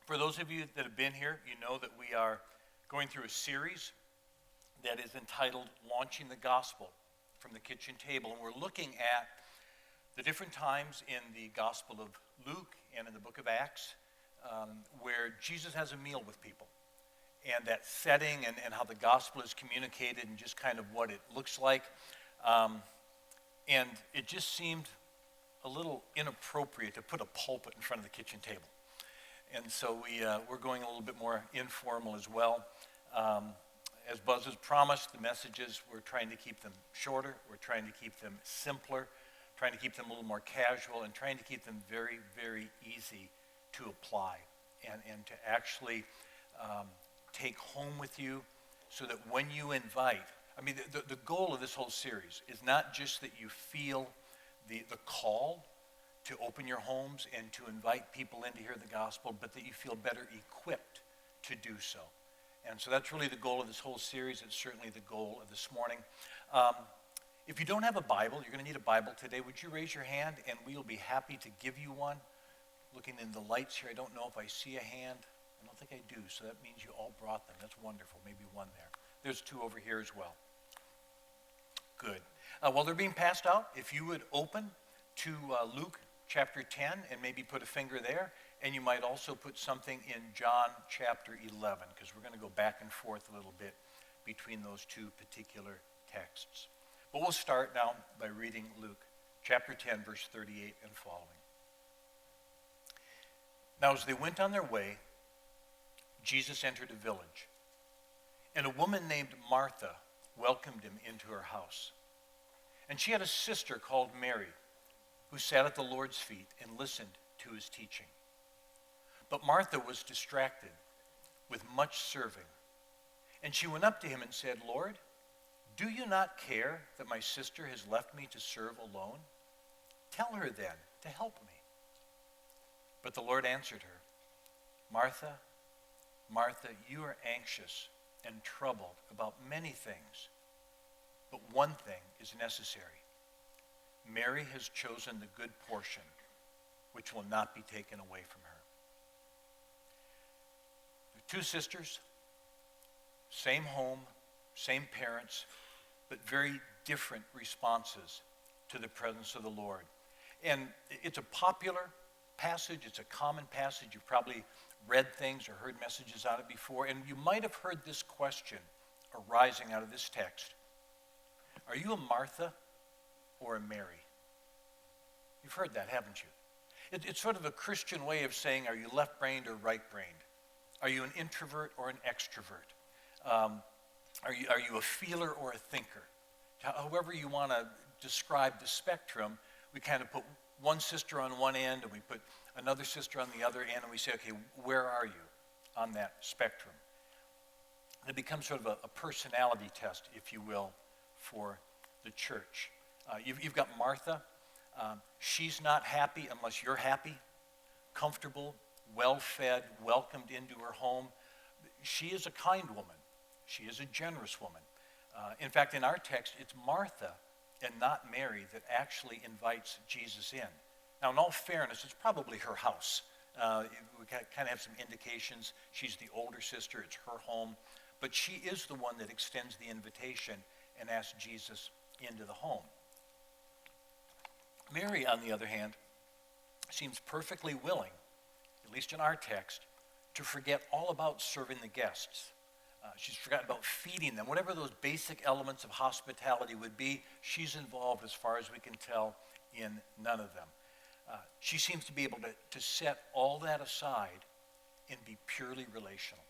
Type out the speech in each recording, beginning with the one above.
For those of you that have been here, you know that we are going through a series that is entitled Launching the Gospel from the Kitchen Table. And we're looking at the different times in the Gospel of Luke and in the book of Acts where Jesus has a meal with people. And that setting and how the gospel is communicated and just kind of what it looks like. And it just seemed a little inappropriate to put a pulpit in front of the kitchen table. And so we're going a little bit more informal as well. As Buzz has promised, the messages, we're trying to keep them shorter. We're trying to keep them simpler, trying to keep them a little more casual, and trying to keep them very, very easy to apply and to actually take home with you so that when you invite, the goal of this whole series is not just that you feel the call to open your homes and to invite people in to hear the gospel, but that you feel better equipped to do so. And so that's really the goal of this whole series. It's certainly the goal of this morning. If you don't have a Bible, you're going to need a Bible today. Would you raise your hand, and we'll be happy to give you one. Looking in the lights here, I don't know if I see a hand. I don't think I do, so that means you all brought them. That's wonderful. Maybe one there. There's two over here as well. Good. While they're being passed out, if you would open to Luke chapter 10 and maybe put a finger there, and you might also put something in John chapter 11, because we're going to go back and forth a little bit between those two particular texts. But we'll start now by reading Luke chapter 10, verse 38 and following. Now as they went on their way, Jesus entered a village, and a woman named Martha welcomed him into her house. And she had a sister called Mary, who sat at the Lord's feet and listened to his teaching. But Martha was distracted with much serving. And she went up to him and said, "Lord, do you not care that my sister has left me to serve alone? Tell her then to help me." But the Lord answered her, "Martha, Martha, you are anxious and troubled about many things, but one thing is necessary. Mary has chosen the good portion, which will not be taken away from her." Two sisters, same home, same parents, but very different responses to the presence of the Lord. And it's a popular passage. It's a common passage. You've probably read things or heard messages on it before, and you might have heard this question arising out of this text. Are you a Martha or a Mary? You've heard that, haven't you? It's sort of a Christian way of saying, are you left-brained or right-brained? Are you an introvert or an extrovert? Are you a feeler or a thinker? However you want to describe the spectrum, we kind of put one sister on one end and we put another sister on the other end, and we say, okay, where are you on that spectrum? And it becomes sort of a personality test, if you will, for the church. You've got Martha. She's not happy unless you're happy, comfortable, well-fed, welcomed into her home. She is a kind woman. She is a generous woman. In fact, in our text, it's Martha and not Mary that actually invites Jesus in. Now, in all fairness, it's probably her house. We kind of have some indications. She's the older sister. It's her home. But she is the one that extends the invitation and asks Jesus into the home. Mary, on the other hand, seems perfectly willing, at least in our text, to forget all about serving the guests. She's forgotten about feeding them. Whatever those basic elements of hospitality would be, she's involved, as far as we can tell, in none of them. She seems to be able to set all that aside and be purely relational.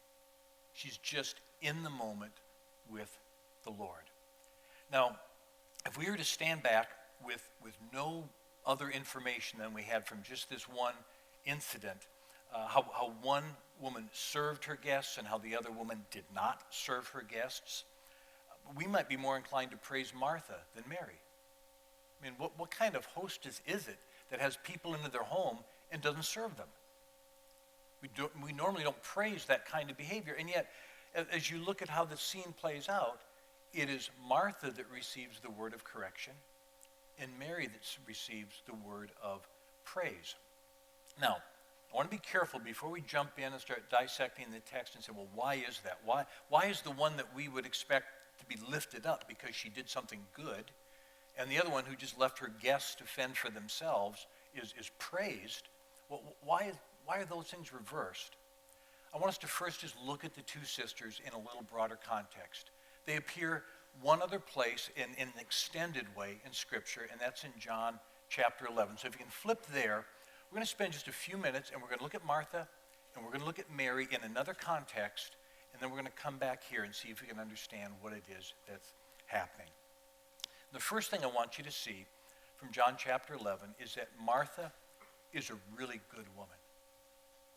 She's just in the moment with the Lord. Now, if we were to stand back with no other information than we had from just this one incident, how one woman served her guests and how the other woman did not serve her guests, we might be more inclined to praise Martha than Mary. I mean, what kind of hostess is it that has people into their home and doesn't serve them? We normally don't praise that kind of behavior, and yet, as you look at how the scene plays out, it is Martha that receives the word of correction, and Mary that receives the word of praise. Now, I want to be careful before we jump in and start dissecting the text and say, well, why is that? Why is the one that we would expect to be lifted up because she did something good, and the other one who just left her guests to fend for themselves is praised? Well, why are those things reversed? I want us to first just look at the two sisters in a little broader context. They appear one other place in an extended way in Scripture, and that's in John chapter 11. So if you can flip there, we're going to spend just a few minutes, and we're going to look at Martha, and we're going to look at Mary in another context, and then we're going to come back here and see if we can understand what it is that's happening. The first thing I want you to see from John chapter 11 is that Martha is a really good woman.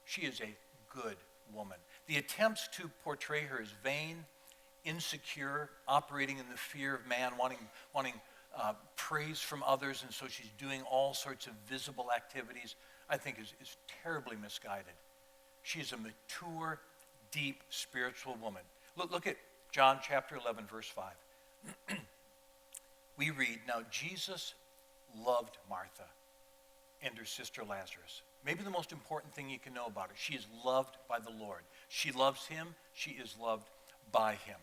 She is a good woman. The attempts to portray her as vain, insecure, operating in the fear of man, wanting praise from others, and so she's doing all sorts of visible activities, I think is terribly misguided. She is a mature, deep, spiritual woman. Look at John chapter 11, verse 5. We read, "Now Jesus loved Martha and her sister Lazarus." Maybe the most important thing you can know about her. She is loved by the Lord. She loves him. She is loved by him.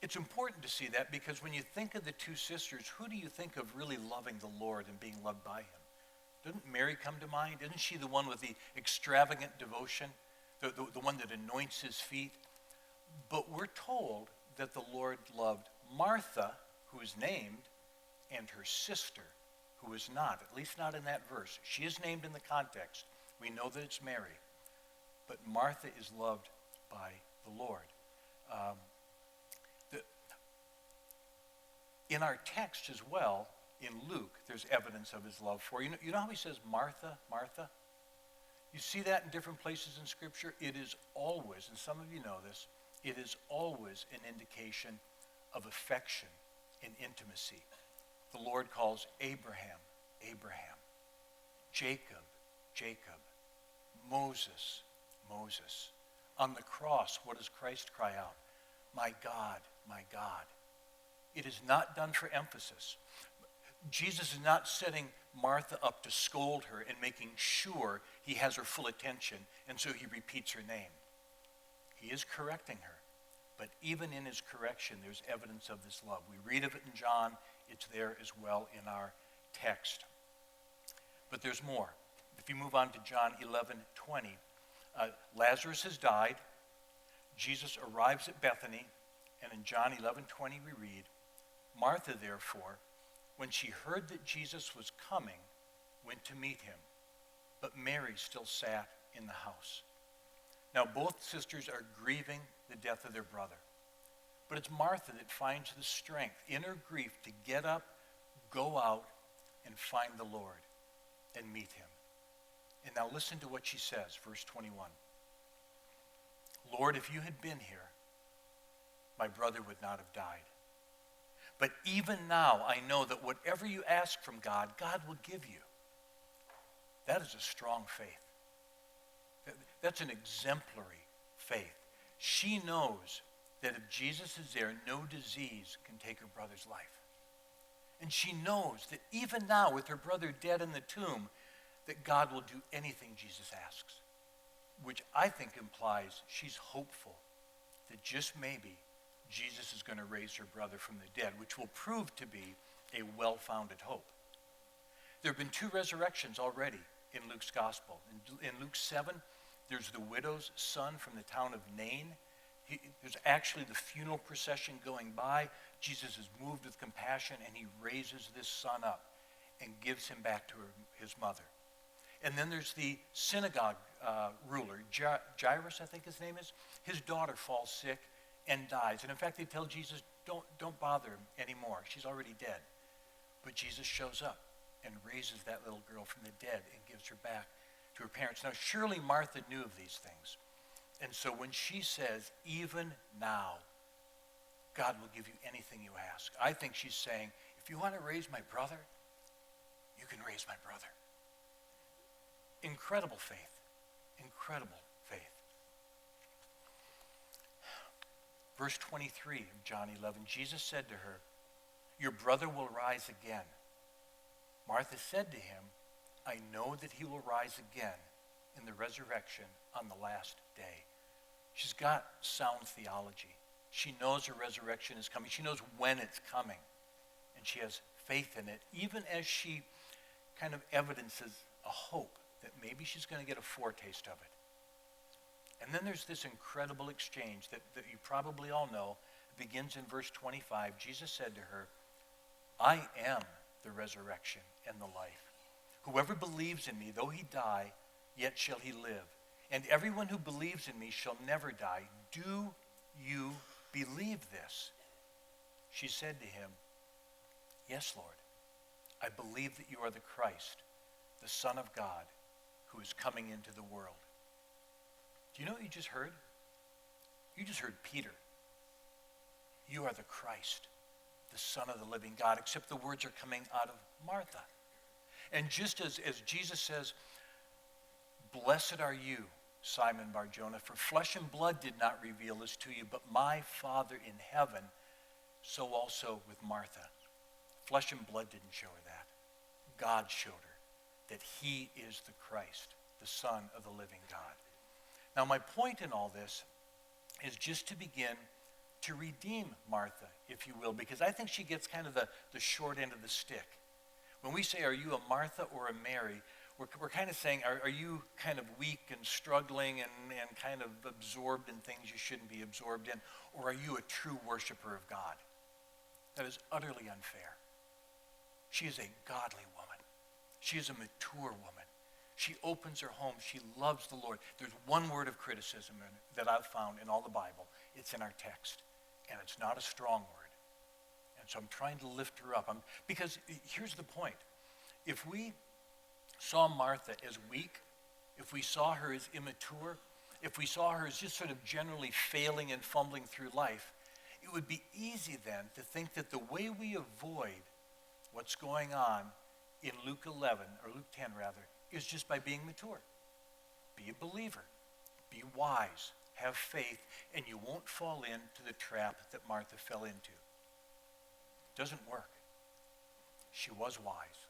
It's important to see that because when you think of the two sisters, who do you think of really loving the Lord and being loved by him? Doesn't Mary come to mind? Isn't she the one with the extravagant devotion, the one that anoints his feet? But we're told that the Lord loved Martha, who is named, and her sister, who is not, at least not in that verse. She is named in the context. We know that it's Mary. But Martha is loved by the Lord. In our text as well, in Luke, there's evidence of his love for you. You know how he says, Martha, Martha? You see that in different places in Scripture. It is always, and some of you know this, it is always an indication of affection and intimacy. The Lord calls Abraham, Abraham. Jacob, Jacob. Moses, Moses. On the cross, what does Christ cry out? My God, my God. It is not done for emphasis. Jesus is not setting Martha up to scold her and making sure he has her full attention, and so he repeats her name. He is correcting her, but even in his correction, there's evidence of this love. We read of it in John. It's there as well in our text. But there's more. If you move on to John 11:20, Lazarus has died. Jesus arrives at Bethany, and in John 11:20 we read, Martha, therefore, when she heard that Jesus was coming, went to meet him, but Mary still sat in the house. Now both sisters are grieving the death of their brother. But it's Martha that finds the strength in her grief to get up, go out, and find the Lord and meet him. And now listen to what she says, verse 21. Lord, if you had been here, my brother would not have died. But even now I know that whatever you ask from God, God will give you. That is a strong faith. That's an exemplary faith. She knows that if Jesus is there, no disease can take her brother's life. And she knows that even now, with her brother dead in the tomb, that God will do anything Jesus asks, which I think implies she's hopeful that just maybe Jesus is going to raise her brother from the dead, which will prove to be a well-founded hope. There have been 2 resurrections already in Luke's gospel. In Luke 7, there's the widow's son from the town of Nain. There's actually the funeral procession going by. Jesus is moved with compassion, and he raises this son up and gives him back to his mother. And then there's the synagogue ruler, Jairus, I think his name is. His daughter falls sick and dies. And in fact, they tell Jesus, don't bother him anymore. She's already dead. But Jesus shows up and raises that little girl from the dead and gives her back to her parents. Now, surely Martha knew of these things. And so when she says, even now, God will give you anything you ask, I think she's saying, if you want to raise my brother, you can raise my brother. Incredible faith. Incredible faith. Verse 23 of John 11, Jesus said to her, your brother will rise again. Martha said to him, I know that he will rise again in the resurrection on the last day. She's got sound theology. She knows her resurrection is coming. She knows when it's coming. And she has faith in it, even as she kind of evidences a hope that maybe she's going to get a foretaste of it. And then there's this incredible exchange that you probably all know. It begins in verse 25. Jesus said to her, I am the resurrection and the life. Whoever believes in me, though he die, yet shall he live. And everyone who believes in me shall never die. Do you believe this? She said to him, Yes, Lord. I believe that you are the Christ, the Son of God, who is coming into the world. Do you know what you just heard? You just heard Peter. You are the Christ, the Son of the living God, except the words are coming out of Martha. And just as Jesus says, Blessed are you, Simon Bar-Jonah, for flesh and blood did not reveal this to you, but my Father in heaven, so also with Martha. Flesh and blood didn't show her that. God showed her that he is the Christ, the Son of the living God. Now my point in all this is just to begin to redeem Martha, if you will, because I think she gets kind of the short end of the stick. When we say, are you a Martha or a Mary, we're kind of saying, are you kind of weak and struggling and kind of absorbed in things you shouldn't be absorbed in, or are you a true worshiper of God? That is utterly unfair. She is a godly woman. She is a mature woman. She opens her home. She loves the Lord. There's one word of criticism that I've found in all the Bible. It's in our text, and it's not a strong word. And so I'm trying to lift her up. Because here's the point. If we saw Martha as weak, if we saw her as immature, if we saw her as just sort of generally failing and fumbling through life, it would be easy then to think that the way we avoid what's going on in Luke 11, or Luke 10 rather, is just by being mature. Be a believer. Be wise. Have faith, and you won't fall into the trap that Martha fell into. It doesn't work. She was wise.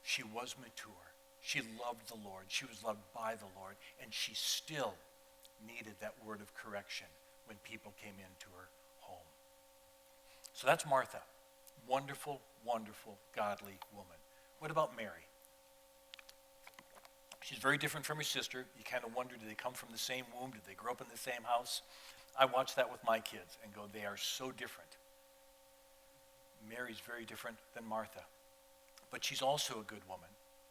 She was mature. She loved the Lord. She was loved by the Lord, and she still needed that word of correction when people came into her home. So that's Martha. Wonderful, wonderful, godly woman. What about Mary? She's very different from her sister. You kind of wonder, did they come from the same womb? Did they grow up in the same house? I watch that with my kids and go, they are so different. Mary's very different than Martha. But she's also a good woman.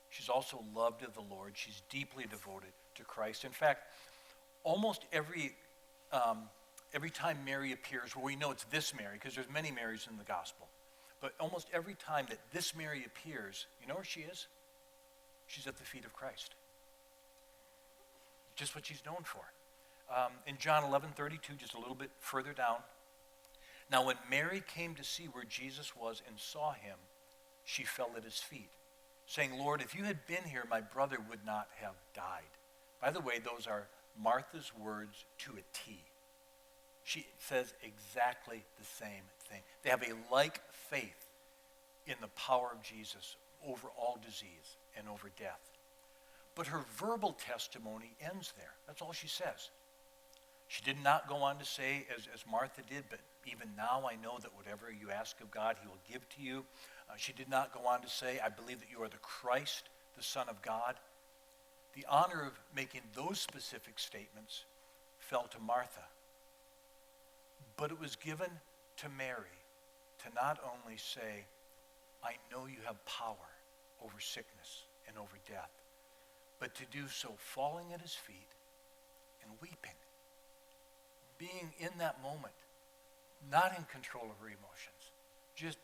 She's also loved of the Lord. She's deeply devoted to Christ. In fact, almost every time Mary appears, well, we know it's this Mary, because there's many Marys in the gospel. But almost every time that this Mary appears, you know where she is? She's at the feet of Christ. Just what she's known for. In John 11:32, just a little bit further down. Now when Mary came to see where Jesus was and saw him, she fell at his feet, saying, Lord, if you had been here, my brother would not have died. By the way, those are Martha's words to a T. She says exactly the same thing. They have a like faith in the power of Jesus over all disease and over death. But her verbal testimony ends there. That's all she says. She did not go on to say, as Martha did, but even now I know that whatever you ask of God, he will give to you. She did not go on to say, I believe that you are the Christ, the Son of God. The honor of making those specific statements fell to Martha. But it was given to Mary to not only say, I know you have power over sickness and over death, but to do so falling at his feet and weeping. Being in that moment, not in control of her emotions, just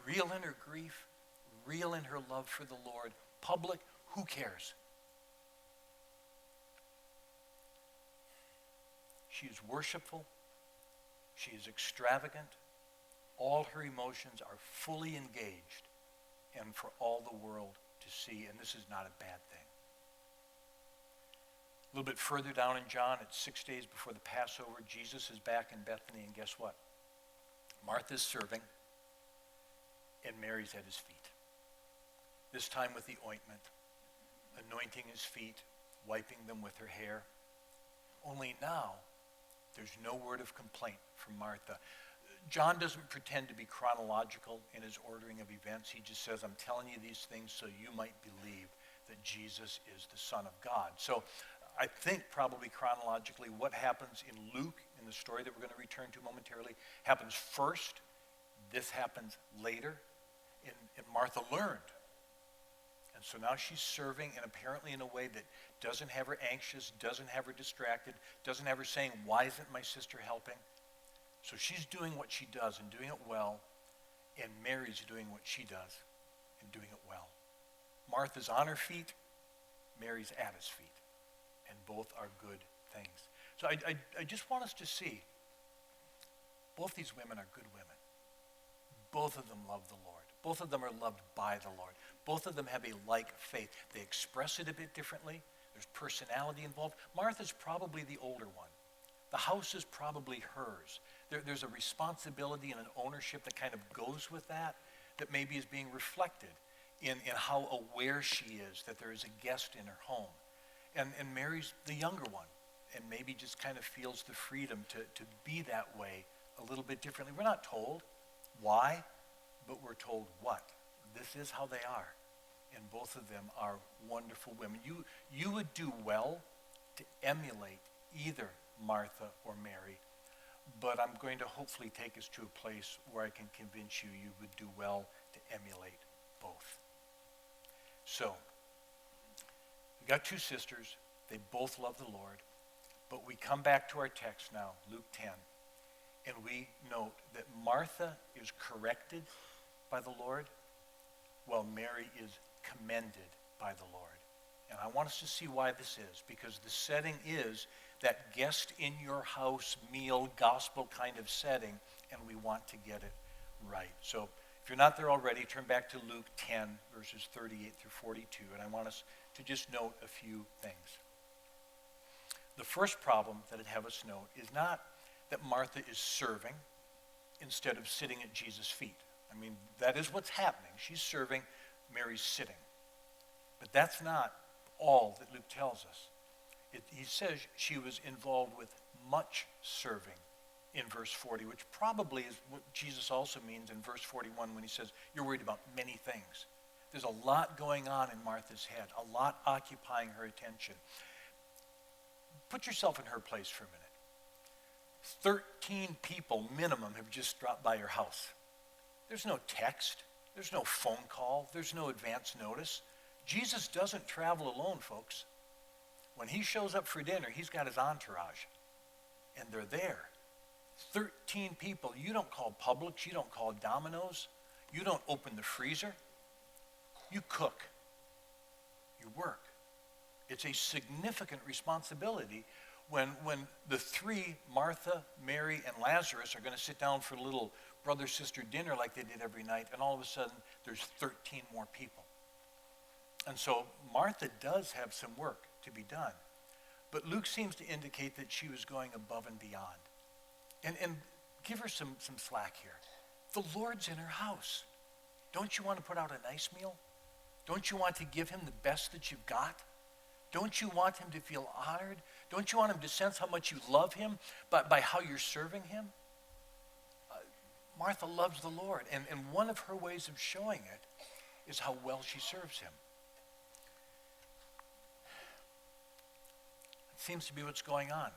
real in her grief, real in her love for the Lord. Public, who cares? She is worshipful. She is extravagant. All her emotions are fully engaged and for all the world to see, and this is not a bad thing. A little bit further down in John, it's 6 days before the Passover. Jesus is back in Bethany, and guess what? Martha's serving, and Mary's at his feet. This time with the ointment, anointing his feet, wiping them with her hair. Only now, there's no word of complaint from Martha. John doesn't pretend to be chronological in his ordering of events. He just says, I'm telling you these things so you might believe that Jesus is the Son of God. So I think probably chronologically what happens in Luke, in the story that we're going to return to momentarily, happens first. This happens later. And Martha learned. And so now she's serving, and apparently in a way that doesn't have her anxious, doesn't have her distracted, doesn't have her saying, why isn't my sister helping? So she's doing what she does and doing it well, and Mary's doing what she does and doing it well. Martha's on her feet, Mary's at his feet, and both are good things. So I just want us to see, both these women are good women. Both of them love the Lord. Both of them are loved by the Lord. Both of them have a like faith. They express it a bit differently. There's personality involved. Martha's probably the older one. The house is probably hers. There's a responsibility and an ownership that kind of goes with that maybe is being reflected in how aware she is that there is a guest in her home. And Mary's the younger one, and maybe just kind of feels the freedom to be that way a little bit differently. We're not told why, but we're told what. This is how they are. And both of them are wonderful women. You would do well to emulate either Martha or Mary, but I'm going to hopefully take us to a place where I can convince you would do well to emulate both. So, we got two sisters. They both love the Lord, but we come back to our text now, Luke 10, and we note that Martha is corrected by the Lord, while Mary is commended by the Lord. And I want us to see why this is, because the setting is that guest in your house meal gospel kind of setting, and we want to get it right. So if you're not there already, turn back to Luke 10, verses 38 through 42, and I want us to just note a few things. The first problem that I'd have us note is not that Martha is serving instead of sitting at Jesus' feet. I mean, that is what's happening. She's serving, Mary's sitting. But that's not all that Luke tells us. He says she was involved with much serving in verse 40, which probably is what Jesus also means in verse 41 when he says, you're worried about many things. There's a lot going on in Martha's head, a lot occupying her attention. Put yourself in her place for a minute. 13 people minimum have just dropped by your house. There's no text. There's no phone call. There's no advance notice. Jesus doesn't travel alone, folks. When he shows up for dinner, he's got his entourage, and they're there. 13 people. You don't call Publix. You don't call Domino's. You don't open the freezer. You cook. You work. It's a significant responsibility when the three, Martha, Mary, and Lazarus, are going to sit down for a little brother-sister dinner like they did every night, and all of a sudden, there's 13 more people. And so Martha does have some work to be done. But Luke seems to indicate that she was going above and beyond. And give her some slack here. The Lord's in her house. Don't you want to put out a nice meal? Don't you want to give him the best that you've got? Don't you want him to feel honored? Don't you want him to sense how much you love him by how you're serving him? Martha loves the Lord, and one of her ways of showing it is how well she serves him. It seems to be what's going on.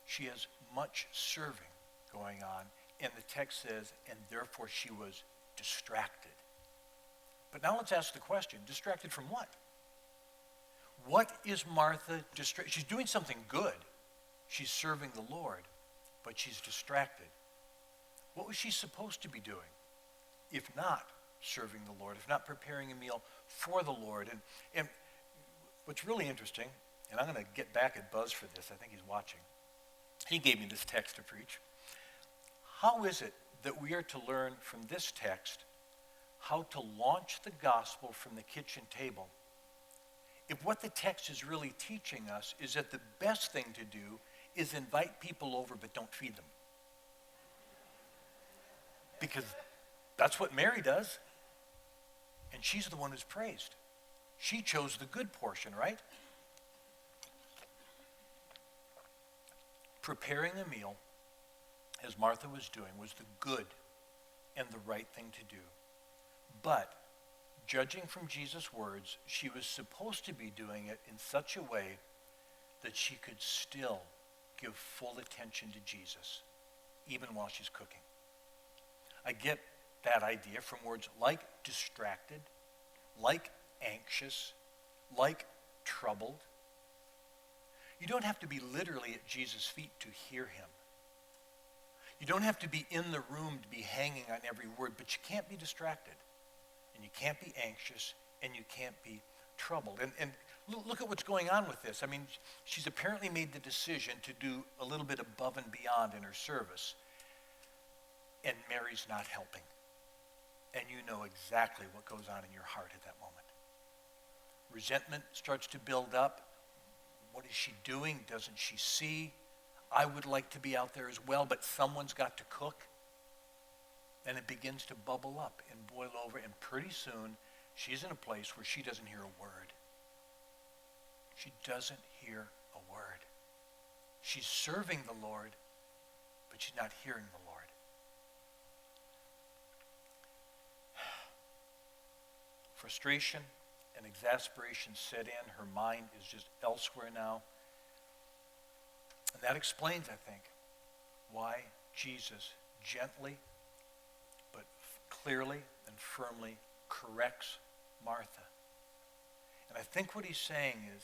She has much serving going on, and the text says, and therefore she was distracted. But now let's ask the question, distracted from what? What is Martha distracted? She's doing something good. She's serving the Lord, but she's distracted. What was she supposed to be doing if not serving the Lord, if not preparing a meal for the Lord? And what's really interesting, and I'm going to get back at Buzz for this. I think he's watching. He gave me this text to preach. How is it that we are to learn from this text how to launch the gospel from the kitchen table if what the text is really teaching us is that the best thing to do is invite people over but don't feed them? Because that's what Mary does. And she's the one who's praised. She chose the good portion, right? Preparing the meal, as Martha was doing, was the good and the right thing to do. But, judging from Jesus' words, she was supposed to be doing it in such a way that she could still give full attention to Jesus, even while she's cooking. I get that idea from words like distracted, like anxious, like troubled. You don't have to be literally at Jesus' feet to hear him. You don't have to be in the room to be hanging on every word, but you can't be distracted, and you can't be anxious, and you can't be troubled. And look at what's going on with this. I mean, she's apparently made the decision to do a little bit above and beyond in her service, and Mary's not helping. And you know exactly what goes on in your heart at that moment. Resentment starts to build up. What is she doing? Doesn't she see? I would like to be out there as well, but someone's got to cook. And it begins to bubble up and boil over, and pretty soon she's in a place where she doesn't hear a word. She doesn't hear a word. She's serving the Lord, but she's not hearing the Lord. Frustration and exasperation set in. Her mind is just elsewhere now. And that explains, I think, why Jesus gently but clearly and firmly corrects Martha. And I think what he's saying is,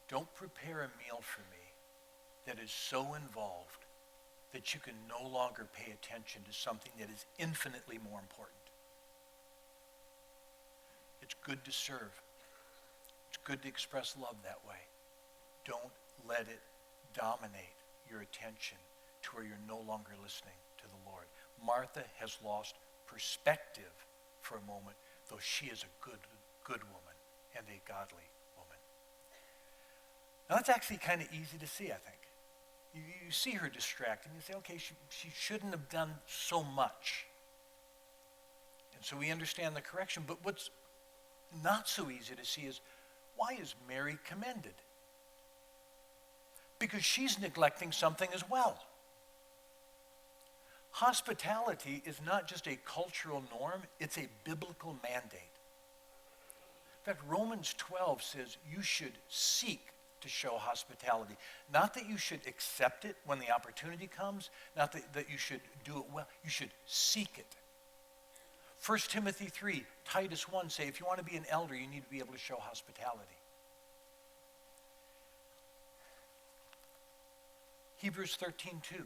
don't prepare a meal for me that is so involved that you can no longer pay attention to something that is infinitely more important. It's good to serve. It's good to express love that way. Don't let it dominate your attention to where you're no longer listening to the Lord. Martha has lost perspective for a moment, though she is a good woman and a godly woman. Now that's actually kind of easy to see, I think. You see her distracted and you say, okay, she shouldn't have done so much. And so we understand the correction, but what's not so easy to see is, why is Mary commended? Because she's neglecting something as well. Hospitality is not just a cultural norm, it's a biblical mandate. In fact, Romans 12 says you should seek to show hospitality. Not that you should accept it when the opportunity comes, not that you should do it well, you should seek it. 1 Timothy 3, Titus 1 say, if you want to be an elder, you need to be able to show hospitality. Hebrews 13:2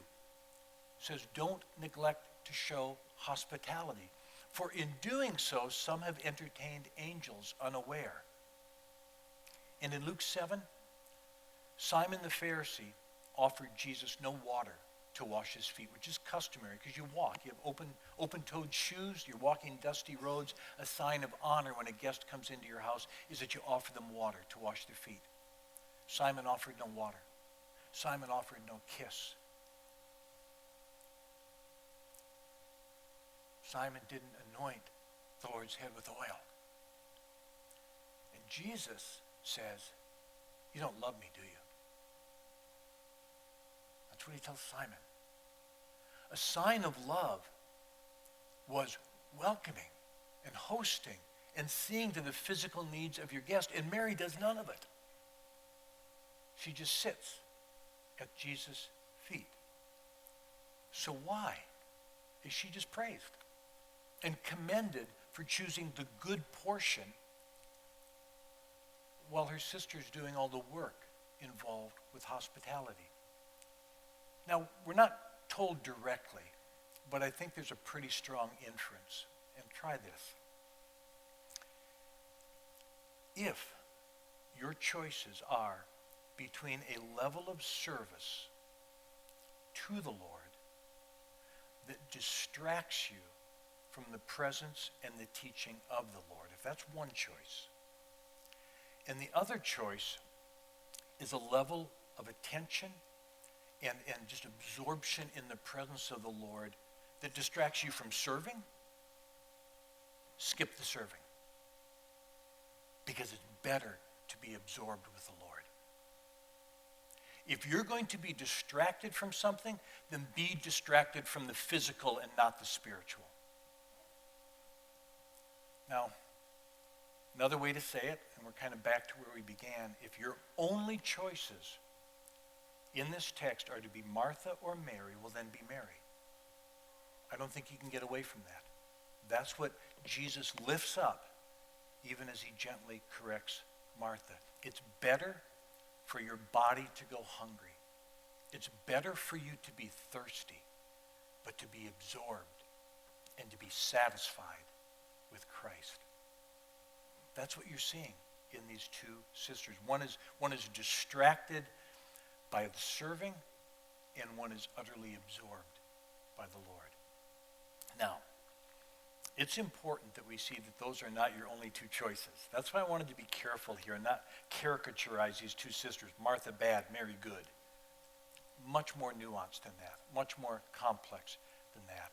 says, don't neglect to show hospitality. For in doing so, some have entertained angels unaware. And in Luke 7, Simon the Pharisee offered Jesus no water to wash his feet, which is customary because you walk. You have open-toed shoes. You're walking dusty roads. A sign of honor when a guest comes into your house is that you offer them water to wash their feet. Simon offered no water. Simon offered no kiss. Simon didn't anoint the Lord's head with oil. And Jesus says, you don't love me, do you? That's what he tells Simon. A sign of love was welcoming and hosting and seeing to the physical needs of your guest. And Mary does none of it. She just sits at Jesus' feet. So why is she just praised and commended for choosing the good portion while her sister's doing all the work involved with hospitality? Now, we're not told directly, but I think there's a pretty strong inference. And try this. If your choices are between a level of service to the Lord that distracts you from the presence and the teaching of the Lord, if that's one choice, and the other choice is a level of attention and just absorption in the presence of the Lord that distracts you from serving, skip the serving. Because it's better to be absorbed with the Lord. If you're going to be distracted from something, then be distracted from the physical and not the spiritual. Now, another way to say it, and we're kind of back to where we began, if your only choices in this text are to be Martha or Mary, well then be Mary. I don't think you can get away from that. That's what Jesus lifts up even as he gently corrects Martha. It's better for your body to go hungry. It's better for you to be thirsty, but to be absorbed and to be satisfied with Christ. That's what you're seeing in these two sisters. One is distracted by the serving, and one is utterly absorbed by the Lord. Now, it's important that we see that those are not your only two choices. That's why I wanted to be careful here and not caricaturize these two sisters, Martha bad, Mary good. Much more nuanced than that, much more complex than that.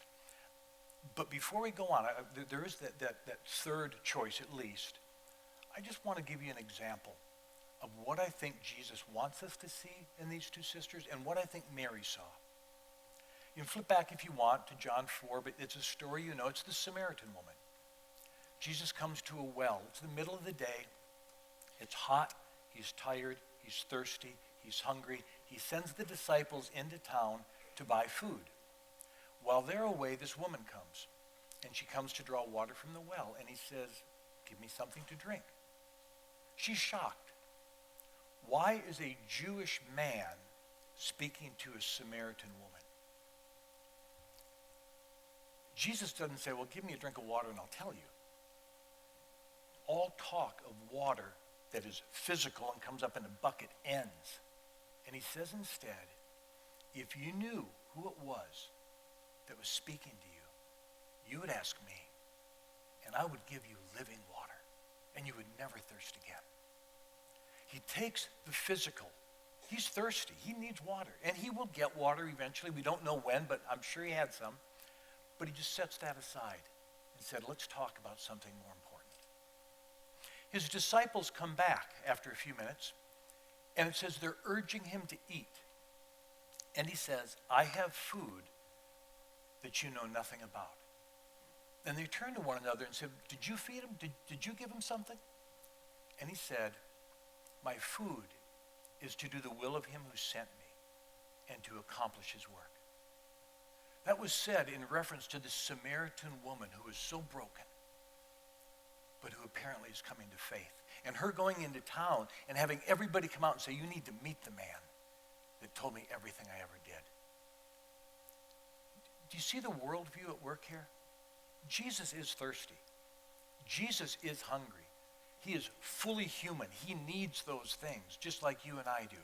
But before we go on, there is that third choice at least. I just want to give you an example of what I think Jesus wants us to see in these two sisters and what I think Mary saw. You can flip back if you want to John 4, but it's a story you know. It's the Samaritan woman. Jesus comes to a well. It's the middle of the day. It's hot. He's tired. He's thirsty. He's hungry. He sends the disciples into town to buy food. While they're away, this woman comes, and she comes to draw water from the well, and he says, "Give me something to drink." She's shocked. Why is a Jewish man speaking to a Samaritan woman? Jesus doesn't say, "Well, give me a drink of water and I'll tell you." All talk of water that is physical and comes up in a bucket ends. And he says instead, if you knew who it was that was speaking to you, you would ask me, and I would give you living water, and you would never thirst again. He takes the physical. He's thirsty. He needs water, and he will get water eventually. We don't know when, but I'm sure he had some. But he just sets that aside and said, let's talk about something more important. His disciples come back after a few minutes, and it says they're urging him to eat. And he says, I have food that you know nothing about. And they turn to one another and said, did you feed him? Did you give him something? And he said, my food is to do the will of him who sent me and to accomplish his work. That was said in reference to the Samaritan woman who was so broken, but who apparently is coming to faith. And her going into town and having everybody come out and say, you need to meet the man that told me everything I ever did. Do you see the worldview at work here? Jesus is thirsty. Jesus is hungry. He is fully human. He needs those things, just like you and I do.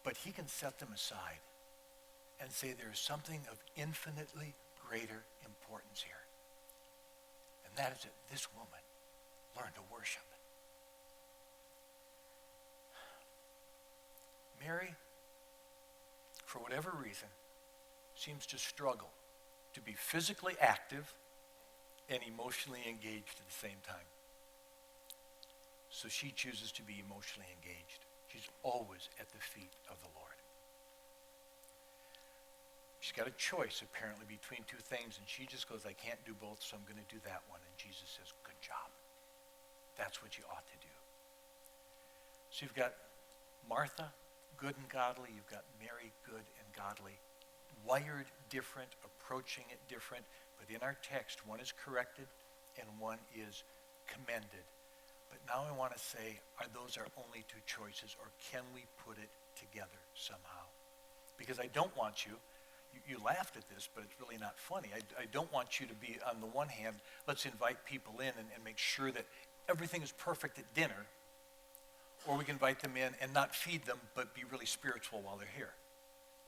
But he can set them aside and say there is something of infinitely greater importance here. And that is that this woman learned to worship. Mary, for whatever reason, seems to struggle to be physically active and emotionally engaged at the same time. So she chooses to be emotionally engaged. She's always at the feet of the Lord. She's got a choice, apparently, between two things, and she just goes, I can't do both, so I'm going to do that one. And Jesus says, good job. That's what you ought to do. So you've got Martha, good and godly. You've got Mary, good and godly. Wired different, approaching it different. But in our text, one is corrected and one is commended. But now I want to say, are those our only two choices, or can we put it together somehow? Because I don't want you laughed at this, but it's really not funny. I don't want you to be, on the one hand, let's invite people in and make sure that everything is perfect at dinner, or we can invite them in and not feed them, but be really spiritual while they're here.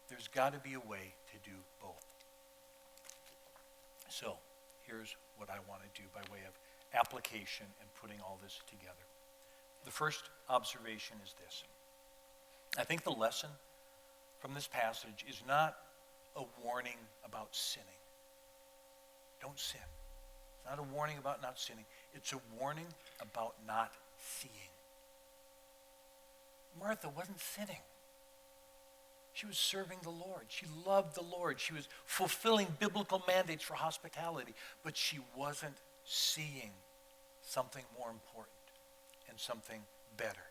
There's got to be a way to do both. So here's what I want to do by way of application and putting all this together. The first observation is this. I think the lesson from this passage is not a warning about sinning. Don't sin. It's not a warning about not sinning. It's a warning about not seeing. Martha wasn't sinning. She was serving the Lord. She loved the Lord. She was fulfilling biblical mandates for hospitality, but she wasn't seeing something more important and something better.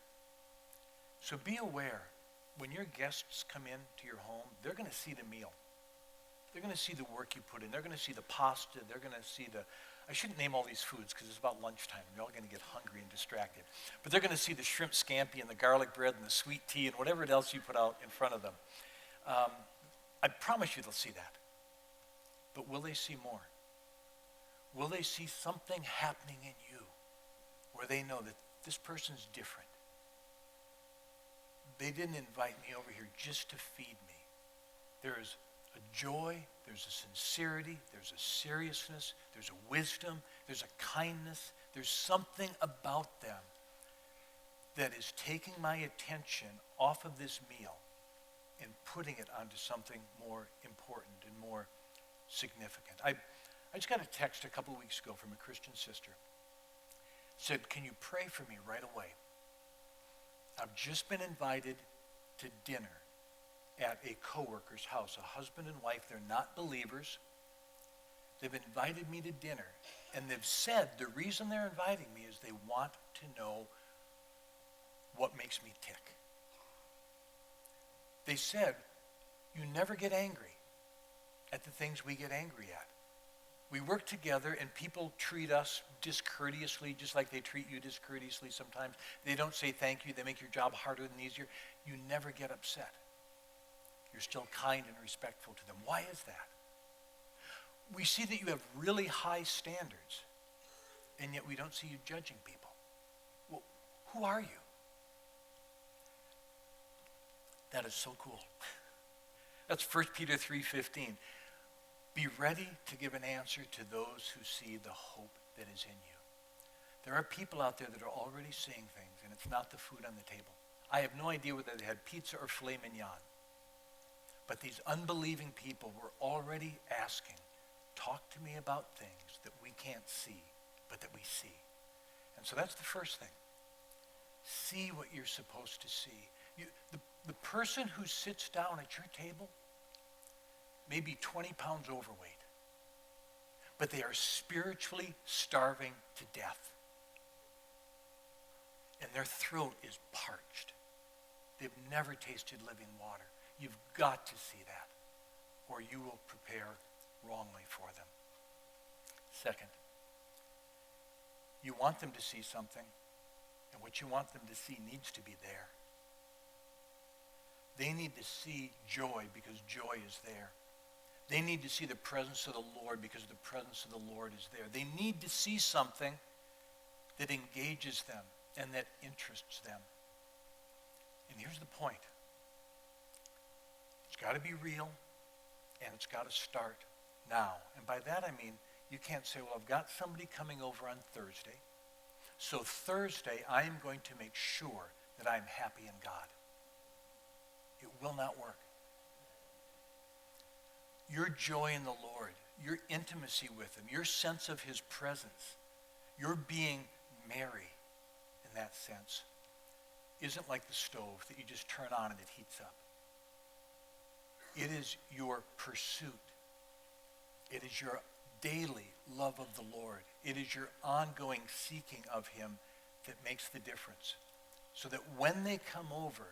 So be aware, when your guests come into your home, they're going to see the meal. They're going to see the work you put in. They're going to see the pasta. They're going to see I shouldn't name all these foods because it's about lunchtime. You're all going to get hungry and distracted. But they're going to see the shrimp scampi and the garlic bread and the sweet tea and whatever else you put out in front of them. I promise you they'll see that. But will they see more? Will they see something happening in you where they know that this person's different? They didn't invite me over here just to feed me. There's a joy, there's a sincerity, there's a seriousness, there's a wisdom, there's a kindness, there's something about them that is taking my attention off of this meal and putting it onto something more important and more significant. I just got a text a couple of weeks ago from a Christian sister. Said, can you pray for me right away? I've just been invited to dinner at a coworker's house, a husband and wife. They're not believers. They've invited me to dinner, and they've said the reason they're inviting me is they want to know what makes me tick. They said, you never get angry at the things we get angry at. We work together and people treat us discourteously, just like they treat you discourteously sometimes. They don't say thank you. They make your job harder and easier. You never get upset. You're still kind and respectful to them. Why is that? We see that you have really high standards, and yet we don't see you judging people. Well, who are you? That is so cool. That's 1 Peter 3:15. Be ready to give an answer to those who see the hope that is in you. There are people out there that are already seeing things, and it's not the food on the table. I have no idea whether they had pizza or filet mignon. But these unbelieving people were already asking, talk to me about things that we can't see, but that we see. And so that's the first thing. See what you're supposed to see. The person who sits down at your table may be 20 pounds overweight, but they are spiritually starving to death. And their throat is parched. They've never tasted living water. You've got to see that, or you will prepare wrongly for them. Second, you want them to see something, and what you want them to see needs to be there. They need to see joy because joy is there. They need to see the presence of the Lord because the presence of the Lord is there. They need to see something that engages them and that interests them. And here's the point. It's got to be real, and it's got to start now. And by that I mean, you can't say, well, I've got somebody coming over on Thursday, so Thursday I am going to make sure that I'm happy in God. It will not work. Your joy in the Lord, your intimacy with him, your sense of his presence, your being Mary in that sense, isn't like the stove that you just turn on and it heats up. It is your pursuit. It is your daily love of the Lord. It is your ongoing seeking of him that makes the difference. So that when they come over,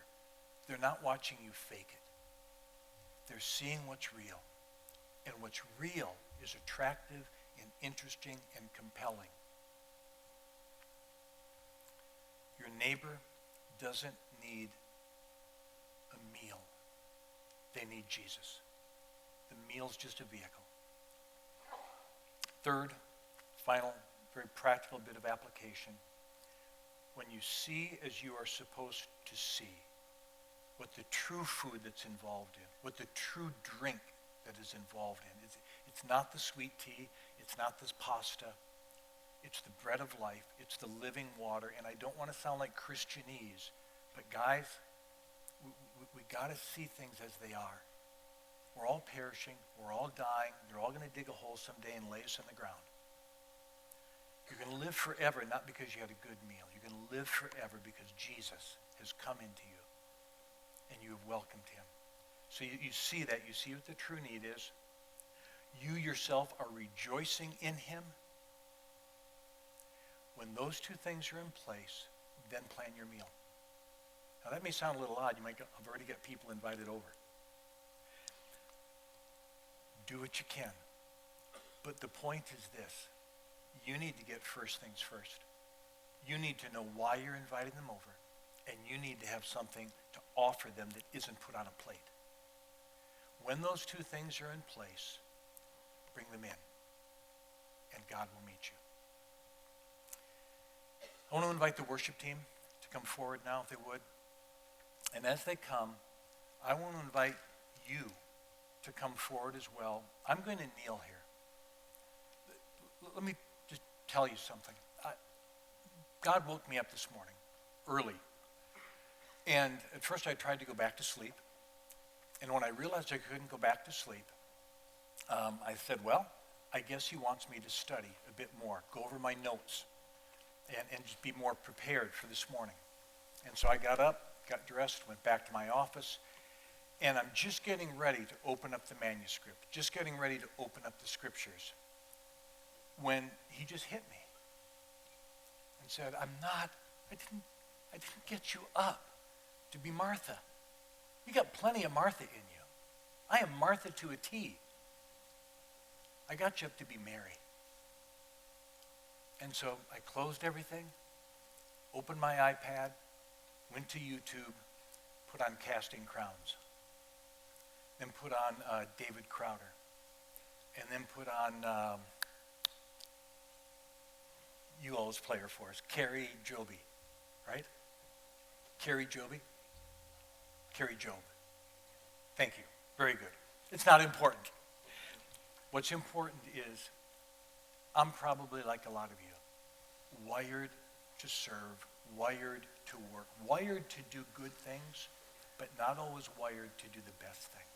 they're not watching you fake it. They're seeing what's real. And what's real is attractive and interesting and compelling. Your neighbor doesn't need a meal. They need Jesus. The meal's just a vehicle. Third, final, very practical bit of application. When you see as you are supposed to see, what the true food that's involved in, what the true drink that is involved in. It's not the sweet tea, it's not this pasta, it's the bread of life, it's the living water. And I don't want to sound like Christianese, but guys, we got to see things as they are. We're all perishing, we're all dying, they're all going to dig a hole someday and lay us in the ground. You're going to live forever, not because you had a good meal. You're going to live forever because Jesus has come into you and you have welcomed him. So you see that. You see what the true need is. You yourself are rejoicing in him. When those two things are in place, then plan your meal. Now that may sound a little odd. You might go, I've already got people invited over. Do what you can. But the point is this. You need to get first things first. You need to know why you're inviting them over. And you need to have something to offer them that isn't put on a plate. When those two things are in place, bring them in. And God will meet you. I want to invite the worship team to come forward now, if they would. And as they come, I want to invite you to come forward as well. I'm going to kneel here. Let me just tell you something. God woke me up this morning, early. And at first I tried to go back to sleep. And when I realized I couldn't go back to sleep, I said, well, I guess he wants me to study a bit more, go over my notes, and just be more prepared for this morning. And so I got up, got dressed, went back to my office, and I'm just getting ready to open up the manuscript, just getting ready to open up the scriptures, when he just hit me and said, I didn't get you up to be Martha. You got plenty of Martha in you. I am Martha to a T. I got you up to be Mary. And so I closed everything, opened my iPad, went to YouTube, put on Casting Crowns, then put on David Crowder, and then put on, you always play her for us, Carrie Joby, right? Carrie Joby? Carrie Job. Thank you. Very good. It's not important. What's important is I'm probably like a lot of you, wired to serve, wired to work, wired to do good things, but not always wired to do the best thing.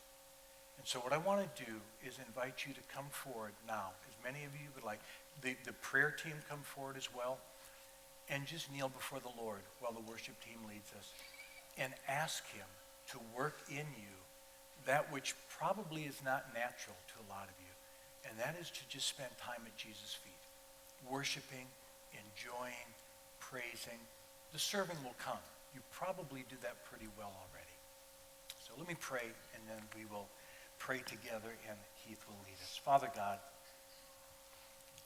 And so what I want to do is invite you to come forward now, as many of you would like. The prayer team come forward as well, and just kneel before the Lord while the worship team leads us, and ask him to work in you that which probably is not natural to a lot of you, and that is to just spend time at Jesus' feet, worshiping, enjoying, praising. The serving will come. You probably do that pretty well already. So let me pray, and then we will pray together, and Heath will lead us. Father God,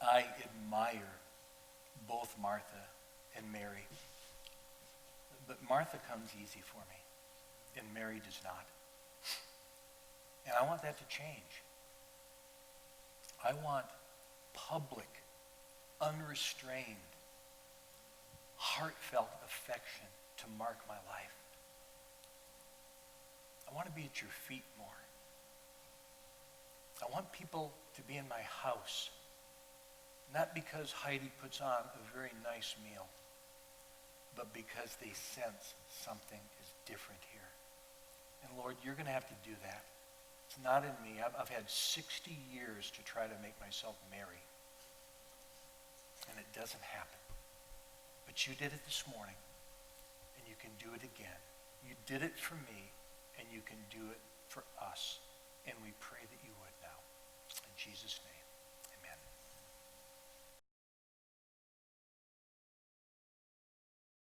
I admire both Martha and Mary, but Martha comes easy for me, and Mary does not. And I want that to change. I want public, unrestrained, heartfelt affection to mark my life. I want to be at your feet more. I want people to be in my house, not because Heidi puts on a very nice meal, but because they sense something is different here. And Lord, you're going to have to do that. It's not in me. I've had 60 years to try to make myself Mary. And it doesn't happen. But you did it this morning, and you can do it again. You did it for me, and you can do it for us. And we pray that you would now. In Jesus' name.